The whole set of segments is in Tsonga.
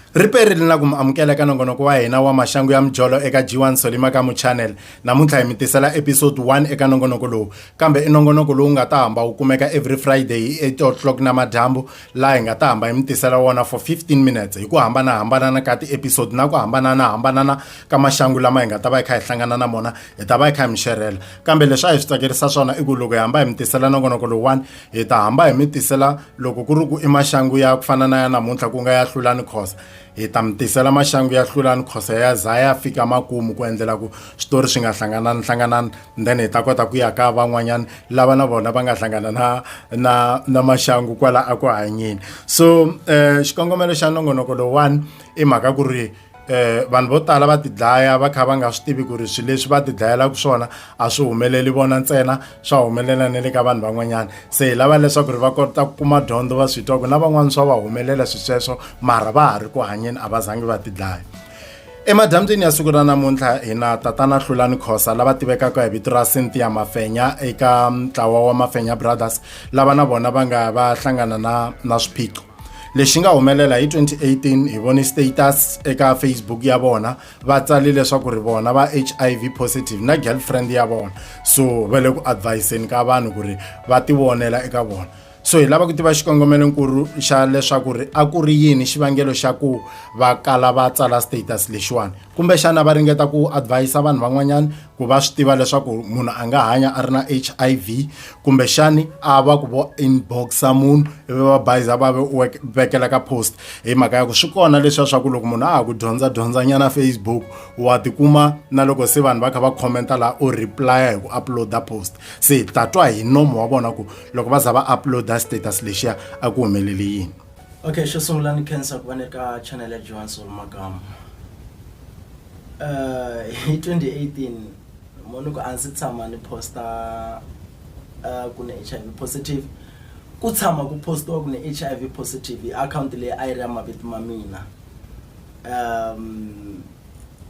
Riperile na ku amukela ka nongonoko wa hina wa maxangu ya mjolo eka G1 Solima ka mu channel. Namuntlha hi mi tisela episode 1 eka nongonoko lowu. Kambe i nongonoko lowu nga ta hamba wu kumeka every Friday 8 o'clock namadyambu, laha hi nga ta hamba hi mi tisela wona for 15 minutes hi ku hambanahambana ka ti-episode na ku hambanana ka maxangu lama hi nga ta va hi kha hi hlangana na mona hi ta va hi kha hi mi xerhela. Kambe leswi a hi swi tsakerisa swona i ku loko hi hamba hi mi tisela nongonoko lowuwani hi ta hamba hi mi tisela loko ku ri ku i maxangu ya ku fana na ya namuntlha ku nga ya Hlulani Khoza. Hi ta mi tisela maxangu ya Hlulani Khoza ya za ya fika makumu ku endlela ku switori swi nga hlanganani then hi ta kota ku ya ka van'wanyana lava na vona va nga hlangana na maxangu kwala a ku hanyeni. So xikongomelo xa nongonoko lowuwani i mhaka ku ri vanhu vo tala va ti dlaya va kha va nga swi tivi ku ri swilo leswi va ti dlayelaka swona a swi humeleli vona ntsena, swa humelela na le ka vanhu van'wanyana. Se hi lava leswaku ri va kota ku kuma dyondzo va swi twa ku na van'wani swa va humelela sweswo mara va ha ri ku hanyeni a va zangi va ti dlaya. Emadyambyini ya siku ra namuntlha hi na tatana Hlulani Khoza lava tivekaka hi vito ra Cynthia Mafenya eka ntlawa wa Mafenya Brothers, lava na vona va nga va hlangana na swiphiqo. Lexi nga humelela hi 2018 hi vone status eka Facebook ya vona va tsali leswaku ri vona va HIV positive na girlfriend ya vona, so va le ku adviseni ka vanhu ku ri va ti vonela eka vona. So hi lava ku tiva xikongomelonkulu xa leswaku ri a ku ri yini xivangelo xa ku va kala va tsala status lexiwani, kumbe xana va ringeta ku advise vanhu van'wanyana ku va swi tiva leswaku munhu a nga hanya a ri na HIV, kumbe xani a va ku vo inboxa munhu ivi va bayiza va vekela ka post hi mhaka ya ku swi kona leswiya swa ku loko munhu a ha ku dyondza nyana Facebook wa tikuma na loko se vanhu va kha va commenta laha u replya hi ku uploada post. Se hi ta twa hi nomo wa vona ku loko va za va uploada status lexiya a ku humeleli yini. Okay, xo sungula ni khensa ku va ni ka channel ya G1 Solima Magama. Hi 2018 munhu ku a ndzi tshama ni posta ku ni HIV positive, ku tshama ku postiwa ku ni HIV positive hi account leyi a yi ri ya mavito ma mina.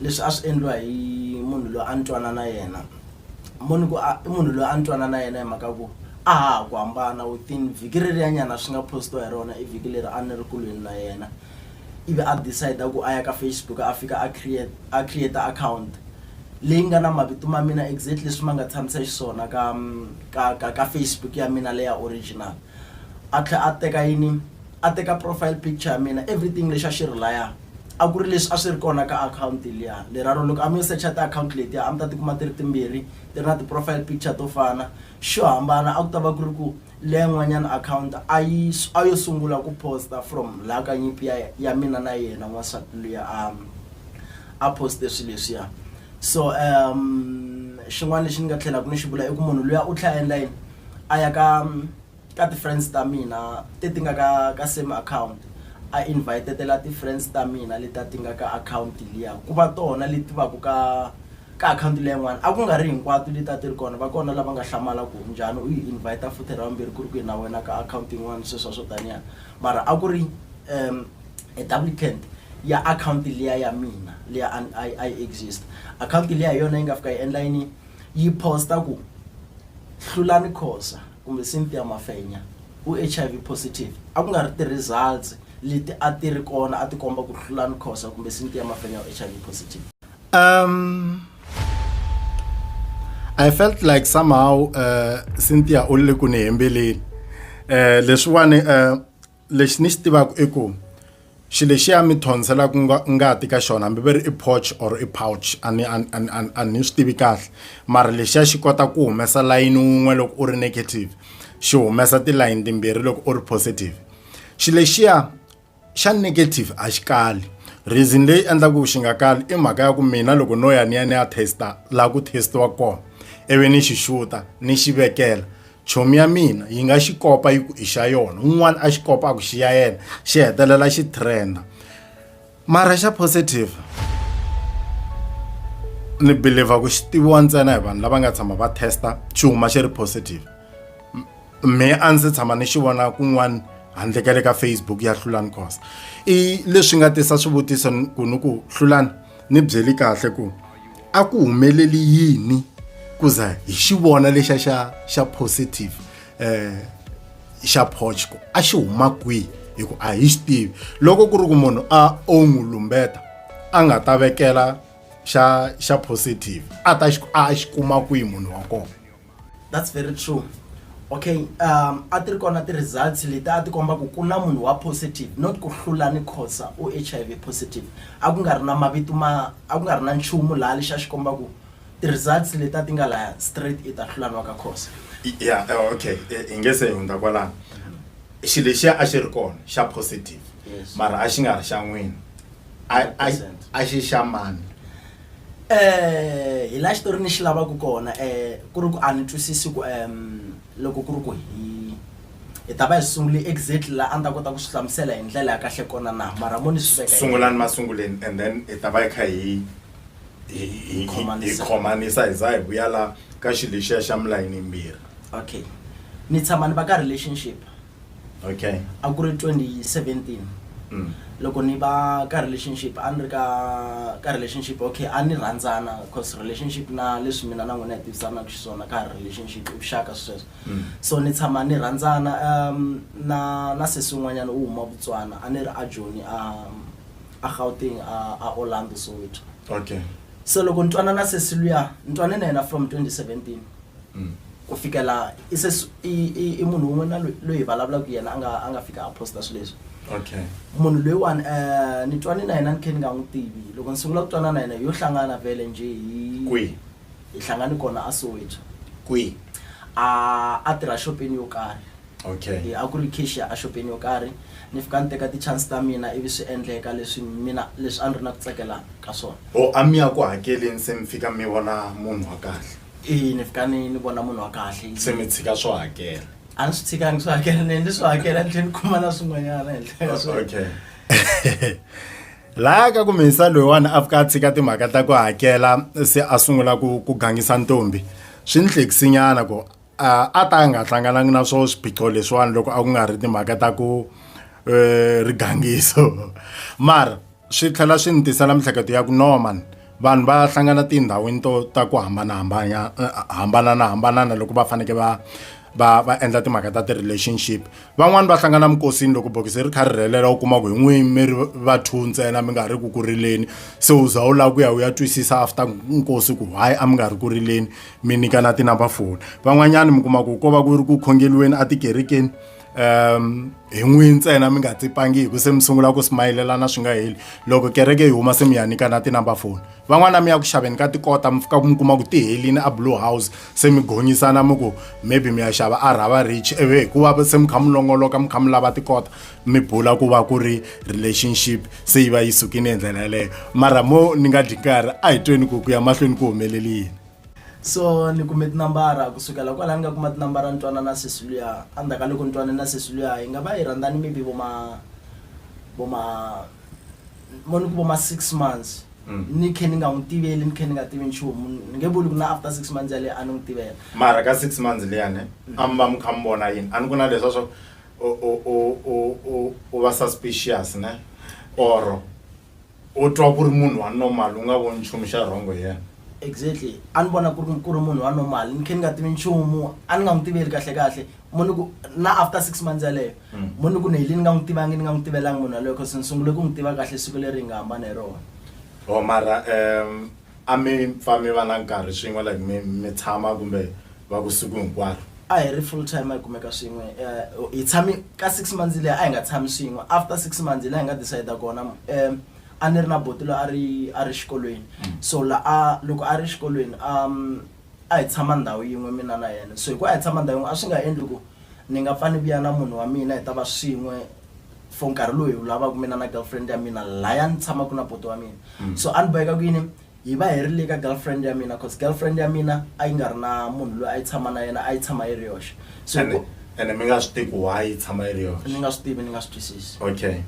Leswi a swi endliwa hi munhu loyi a ni twana na yena, munhu loyi a ni twana na yena hi mhaka ku ku hambana within vhiki reriyanyana swi nga postiwa hi rona i vhiki leri a ni ri kulweni na yena, ivi a decide ku a ya ka Facebook a fika a create account leyi nga na mavito ma mina exactly leswi ma nga tshamisa xiswona ka Facebook ya mina leya original. A tlhela a teka profile picture ya mina, everything lexi a xi ri laya a ku ri leswi a swi ri kona ka account liya. Leraro loko a mi searcha ti-account letiya a mi ta tikuma ti ri timbirhi ti ri na ti-profile picture to fana. Xo hambana a ku ta va ku ri ku leya n'wanyana account a yo sungula ku posta from laha ka nyimpi ya mina na yena n'wansati luya a poste swilo leswiya. So xin'wana lexi ni nga tlhelaka ni xi vula i ku munhu luya u tlhela endla yini a ya ka ti-friends ta mina ti nga ka same account, a invite-tela ti-friends ta mina leti ti nga ka account liya ku va tona leti va ku ka account leyi n'wana. A ku nga ri hinkwato leti ti ri kona, va kona lava nga hlamala ku njhani u yi invite futhi ra vumbirhi ku ri ku na wena ka account yin'wana sweswo swo taniya, mara a ku ri a duplicate ya account liya ya mina liya I exist. Account liya hi yona yi nga fika yi endla yini yi posta ku Hlulani Khoza kumbe Cynthia Mafenya u HIV positive. A ku nga ri ti-results leti a ti ri kona a ti komba ku Hlulani Khoza kumbe Cynthia Mafenya u HIV positive. I felt like somehow Cynthia u le ku ni hembeleni. Leswiwani lexi ni xi tivaka i ku xilo lexiya mi thonsela ku ngati ka xona hambi va ri i pouch or i pouch a ni swi tivi kahle, mara lexiya xi kota ku humesa layini wun'we loko u ri negative, xi humesa tilayini timbirhi loko u ri positive. Xilo lexiya xa negative a xi kali. Reason leyi endlaku xi nga kali i mhaka ya ku mina loko no ya ni ya testa laha ku testiwa kona ivi ni xi xuta ni xi vekela, chomi ya mina yi nga xi kopa yi ku i xa yona, un'wana a xi kopa ku xi ya yena xi hetelela xi trenda. Mara xa positive ni believe ku xi tiviwa ntsena hi vanhu lava nga tshama va testa xi huma xi ri positive. Me a ndzi tshama ni xi vona kun'wana handle ka le ka Facebook ya Hlulani Khoza. I leswi nga tisa swivutiso ku ni ku Hlulani ni byeli kahle ku a ku humeleli yini ku za hi xi vona lexa xa positive xa pouch ku a xi huma kwihi hi ku a hi xi tivi loko ku ri ku munhu a o n'wi lumbeta a nga ta vekela xa positive a xi kuma kwihi munhu wa kona. That's very true. Okay, a ti ri kona ti-results leti a ti komba ku na munhu wa positive not ku hlula ni khosa o HIV positive a ku nga ri na mavito a ku nga ri na nchumu laha lexi a xi komba ku ti-results leti a ti nga laya straight i ta hlulaniwa ka khosa. Yeah, okay, hi nge se hundza kwalano xi lexiya a xi ri kona xa positive mara a xi nga ri xa n'wini a xi xa mani. Hi la xitori ni xi lavaka kona ku ri ku a ni twisisi ku loko ku ri ku hi ta va hi sungule exactly la a ni ta kota ku swi hlamusela hi ndlela ya kahle kona na mara mo ni swi veka sungulani masunguleni and then hi ta va hi kha hi khomanisa hi za hi vuya la ka xi lexiya xa milayini yimbirhi. Okay, ni tshama ni va ka relationship. Okay, a ku ri 2017 loko ni va ka relationship a ni ri ka relationship. Okay, a ni rhandzana because relationship na leswi mina na n'wina hi tivisanaka xiswona ka relationship i vuxaka sweswo. So ni tshama ni rhandzana na sesi un'wanyana u huma Botswana a ni ri a Joni a Gauteng a Orlando Soweto. okay, so loko ni twana na sesi luya ni twane na yena from 2017 ku fikela i munhu un'we na loyi vulavula ku yena a nga fika a posta swilo leswi. okay, munhu loyiwani ni twane na yena ni khe ni nga n'wi tivi loko ni sungula ku twana na yena yo hlangana vele nje kwihi hi hlangane kona a Soweto kwihi a tirha shopeni yo karhi. okay, a ku ri cashier a shopeni yo karhi ni fika ni teka ti-chance ta mina ivi swi endleka leswi a ni ri na ku tsakela ka swona. o a mi ya ku hakeleni se mi fika mi vona munhu wa kahle ni fika ni vona munhu wa kahle se mi tshika swo hakela. a ni swi tshikangi swi hakela ni endle swi hakela ni tlhela ni kuma na swin'wanyana hi tlhela swo. Okay. Laha ka ku misa loyiwani a fika a tshika timhaka ta ku hakela se a sungula ku gangisa ntombi swi ni hlekisinyana ku a ta nga hlanganangi na swo swiphiqo leswiwani loko a ku nga ri timhaka ta ku rigangiso mara swi tlhela swi ni tisela miehleketo ya ku no man vanhu va hlangana tindhawini ta ku hambanana loko va faneke va endla timhaka ta ti-relationship. Van'wani va hlangana minkosini loko bokisi ri kha ri rhelela u kuma ku hi n'wini mi ri va two ntsena mi nga ri ku kurileni se u za u lava ku ya u ya twisisa after nkosi ku why a mi nga ri kurileni mi nyikana tinumber phone. Van'wanyana mi kuma ku ko va ku ri ku khongeliweni a tikerekeni hi n'wini ntsena mi nga tsipangi hi se mi sungula ku smayilelana swi nga heli loko kereke hi huma se mi ya nyikana tinumber phone. Van'wana mi ya ku xaveni ka tikota mi fika mi kuma ku ti helini a Blue House se mi gonyisana mi ku maybe mi ya xava a Rava Rich ivi hikuva se mi kha mi longoloka mi kha mi lava tikota mi bula ku va ku ri relationship se yi va yi sukini hi ndlela yaleyo mara mo ni nga dyi nkarhi a hi tweni ku ya mahlweni ku humeleli yini. So ni kume tinambara kusukela kwala ni nga kuma tinambara ni twana na sesi luya andaka loko ni twane na sesi luya hi nga va hi rhandzani maybe vo ma 6 months. Ni khe ni nga n'wi tiveli ni khe ni nga tivi nchumu ni nge vuli ku na after 6 months yaleyo a ni n'wi tivela mara ka 6 months liyani a mi va mi kha mi vona yini a ni ku na leswa swo u va suspicious ne or u twa ku ri munhu wa normal u nga voni nchumu xa rhongo hi yena. Exactly, a ni vona ku ri munhu wa normal ni khe ni nga tivi nchumu a ni nga n'wi tiveli kahle munhu ku na after 6 months yaleyo munhu ku ni heli ni nga n'wi tivangi ni nga n'wi tivelangi munhu yaleyo because ni sungule ku n'wi tiva kahle siku leri hi nga hambana hi rona. Oh mara a mi pfa mi va na nkarhi swin'we like mi tshama kumbe va ku siku hinkwaro a hi ri full time a hi kumeka swin'we hi tshami ka 6 months leyi a hi nga tshami swin'we after 6 months leyi hi nga decide kona a ni ri na botolo a ri xikolweni so loko a ri xikolweni a hi tshama ndhawu yin'we mina na yena so hikuva a hi tshama ndhawu yin'we a swi nga endli ku ni nga fani vuya na munhu wa mina hi ta va swin'we for nkarhi loyi hi lavaka mina na girlfriend ya mina laya ni tshamaka na boto wa mina so a ni boheka ku yini hi va hi ri le ka girlfriend ya mina cause girlfriend ya mina a yi nga ri na munhu loyi a yi tshama na yena a yi tshama yi ri yoxe so ene mi nga swi tivi ku why yi tshama yi ri yoxe ni nga swi tivi ni nga swi twisisi. Okay.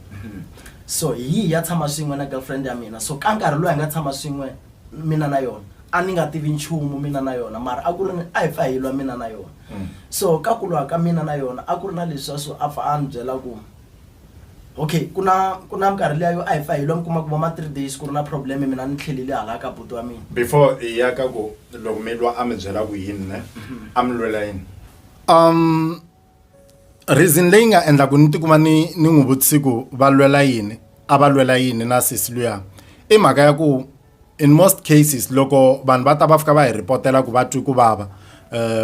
So hi ya tshama swin'we na girlfriend ya mina so ka nkarhi loyi hi nga tshama swin'we mina na yona a ni nga tivi nchumu mina na yona mara a ku ri a hi pfa hi lwa mina na yona so ka ku lwa ka mina na yona a ku ri na leswiya so a pfa a ni byela ku okay ku na minkarhi leyo a hi pfa hi lwa mi kuma ku va ma 3 days ku ri na problem mina ni tlhelile hala ka buti wa mina before hi ya ka ku loko mi lwa a mi byela ku yini ne a mi lwela yini reason leyi nga endla ku ni tikuma ni n'wi vutisi ku va lwela yini a va lwela yini na sesi luya i mhaka ya ku in most cases loko vanhu va ta va fika va hi ripotela ku va twi ku vava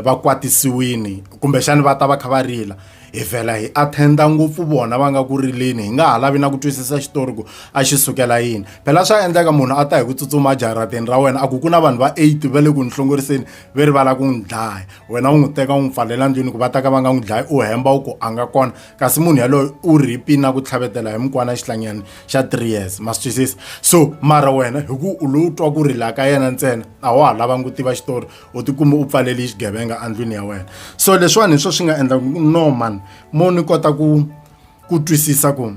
va kwatisiwini kumbexani va ta va kha va rila hi vhela hi attenda ngopfu vona va nga ku rileni hi nga ha lavi na ku twisisa xitori ku a xi sukela yini phela swa endleka munhu a ta hi ku tsutsuma jarateni ra wena a ku na vanhu va 8 va le ku ni hlongoriseni ve ri va la ku n'wi dlaya wena u n'wi teka u n'wi pfalela ndlwini ku va ta ka va nga n'wi dlayi u hemba u ku a nga kona kasi munhu yaloye u ripi na ku tlhavetela hi mukwana xihlanganyani xa 3 years ma swi twisisa so mara wena hi ku u lowu twa ku rila ka yena ntsena a wa ha lava ku tiva xitori u tikuma u pfaleli xigevenga andlwini ya wena so leswiwani hi swo swi nga endla no man mo ni kota ku twisisa ku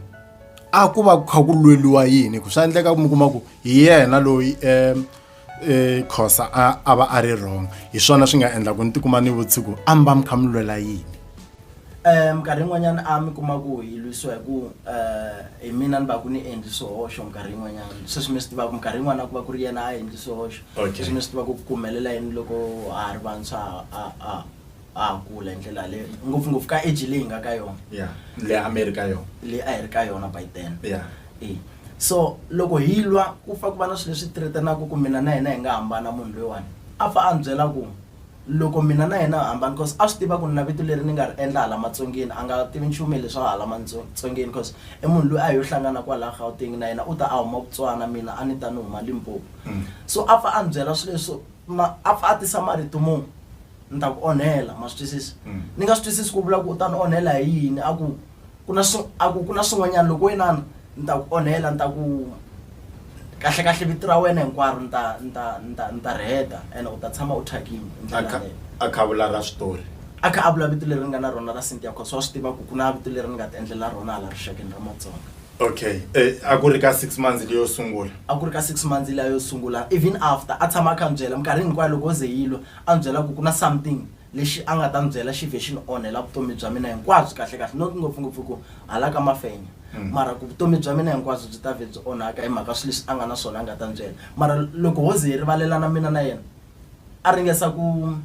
a ku va kha ku lweliwa yini ku swa endleka mi kuma ku hi yena loyi Khosa a va a ri wrong hi swona swi nga endla ku ni tikuma ni vutisi ku a mi va mi kha mi lwela yini minkarhi yin'wanyana a mi kuma ku hi lwisiwa hi ku hi mina ni va ku ni endli swihoxo minkarhi yin'wanyana sweswi mi swi tiva ku minkarhi yin'wana ku va ku ri yena a endli swihoxo sweswi mi swi tiva ku kumelela yini loko ha ri vantshwa a kula hi ndlela leyo ngopfungopfu ka age leyi hi nga ka yona le America yona leyi a hi ri ka yona by then so loko hi lwa ku fa ku va na swilo leswi threatenaka ku mina na yena hi nga hambana munhu loyiwani a fa a byela ku loko mina na yena hambana because a swi tiva ku na vito leri ni nga ri endla hala matsongeni a nga tivi nchumu leswi hala matsongeni because i munhu loyi a yo hlangana kwala Gauteng na yena u ta a huma Botswana mina a ni ta ni huma Limpopo so a fa a byela swilo leswo a fa a tisa marito mo ni ta ku onhela ma swi twisisi ni nga swi twisisi ku vula ku u ta ni onhela hi yini a ku ku na swin'wanyana loko wena ni ta ku onhela ni ta ku kahle vito ra wena hinkwaro ni ta rheta and u ta tshama u thakini a kha vula ra switori a kha a vula vito leri nga na rona ra Cynthia because wa swi tiva ku na vito leri ni nga ta endlela rona hala rixakeni ra Matsonga. Okay a ku ri ka 6 months leyo sungula a ku ri ka 6 months leyo sungula even after a tshama kha byela minkarhi hinkwayo loko ze yilo a byela ku kuna something lexi a nga ta byela xi version onhela vutomi bya mina hinkwabyo kahle not ngopfungopfu ku hala ka Mafenya mara ku vutomi bya mina hinkwabyo byi ta byi onhaka hi mhaka swilo leswi a nga na swona a nga ta byela mara loko ho ze rivalela na mina na yena a ringesa ku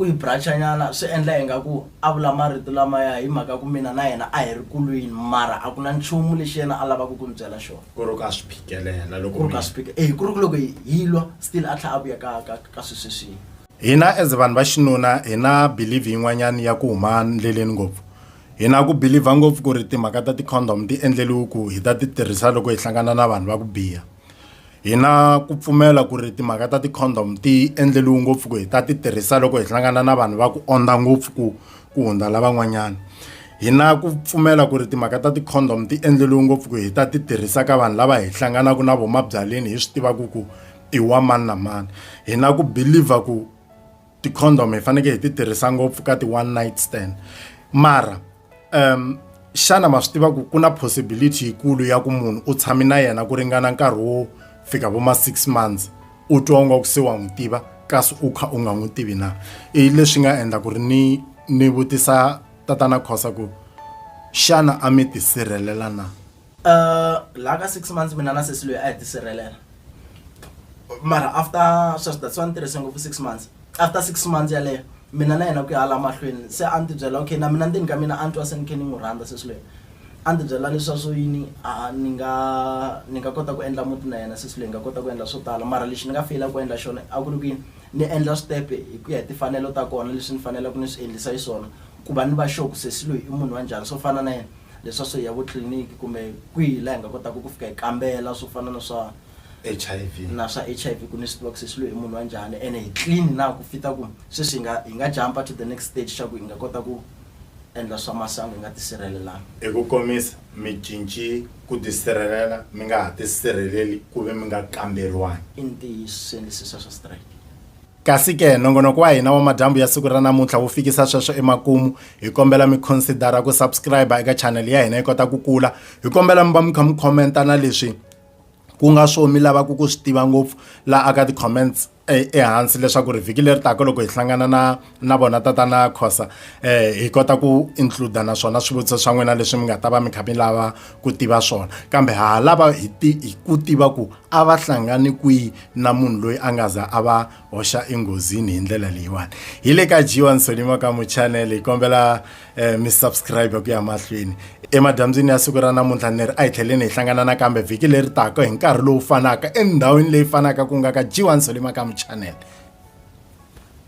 hi brachanyana swi endla hi nga ku a vula marito lamaya hi mhaka ku mina na yena a hi ri kulwini mara a ku na nchumu lexi yena a lavaka ku ni byela xona ku ri ka swi phikelela loko ku ri ka swi ku ri loko hi lwa still a tlha a vuya ka sweswi hina as vanhu va xinuna hina believe yin'wanyana ya ku huma ndleleni ngopfu hina ku believe ngopfu ku ri timhaka ta ti-condom ti endleliwe ku hi ta ti tirhisa loko hi hlangana na vanhu va ku biha hina ku pfumela ku ri timhaka ta ti-condom ti endleliwe ngopfu ku hi ta ti tirhisa loko hi hlangana na vanhu va ku onda ngopfu ku hundza lavan'wanyana hina ku pfumela ku ri timhaka ta ti-condom ti endleliwe ngopfu ku hi ta ti tirhisa ka vanhu lava hi hlanganaka na voma byaleni hi swi tivaka ku i wa mani na mani hina ku believe ku ti-condom hi fanekele hi ti tirhisa ngopfu ka ti-one night stand mara xana ma swi tiva ku na possibility yikulu ya ku munhu u tshami na yena ku ringana nkarhi wo fika vo ma 6 months u twa nga ku se wa n'wi tiva kasi u kha u nga n'wi tivi na i leswi nga endla ku ri ni vutisa tatana Khosa ku xana a mi tisirhelela na la ka 6 months mina na sesi loyi a hi tisirhelela mara after sweswi that's one tirhise ngopfu 6 months after 6 months yaleyo mina na yena ku hala mahlweni se a ndzi byela okay na mina ndeni ka mina a ni twa se ni khe ni n'wi rhandza sesi loyi a ndzi byela leswa swo yini ni nga kota ku endla muti na yena sesi loyi nga kota ku endla swo tala mara lexi ni nga feyila ku endla xona a ku ri ku ni endla switepe hi ku ya hi timfanelo ta kona leswi ni faneleke ni swi endlisa xiswona ku va ni va sure ku sesi loyi i munhu wa njhani swo fana na yena leswa swo ya vo tliliniki kumbe kwihi laha hi nga kotaka ku fika hi kambela swo fana na swa HIV na swa HIV ku ni swi tiva ku sesi loyi i munhu wa njhani ene hi clean na ku fita ku sweswi hi nga jumpa to the next stage xa ku hi nga kota ku endla swa masangu hi nga tisirhelelanga hi ku komisa mi cinci ku tisirhelela mi nga ha tisirheleli ku ve mi nga kamberiwangi i ntiyiso swi endlisisa swa straight kasi ke nongonoko wa hina wa madyambu ya siku ra namuntlha wu fikisa sweswo emakumu hi kombela mi considera ku subscribe eka channel ya hina yi kota ku kula hi kombela mi va mi kha mi commenta na leswi ku nga swo mi lavaka ku swi tiva ngopfu la aka ti-comments ehansi leswaku ri vhiki leri taka loko hi hlangana na vona tatana Khosa hi kota ku include naswona swivutiso swa n'wina leswi mi nga ta va mi kha mi lava ku tiva swona kambe ha lava hi ku tiva ku a va hlangani kwihi na munhu loyi a nga za a va hoxa enghozini hi ndlela leyiwani hi le ka G1 Solima ka mu channel hi kombela mi subscribe ku ya mahlweni emadyambyini ya siku ra namuntlha ni ri a hi tlheleni hi hlangana nakambe vhiki leri taka hi nkarhi lowu fanaka endhawini leyi fanaka ku nga ka G1 Solimakamu channel.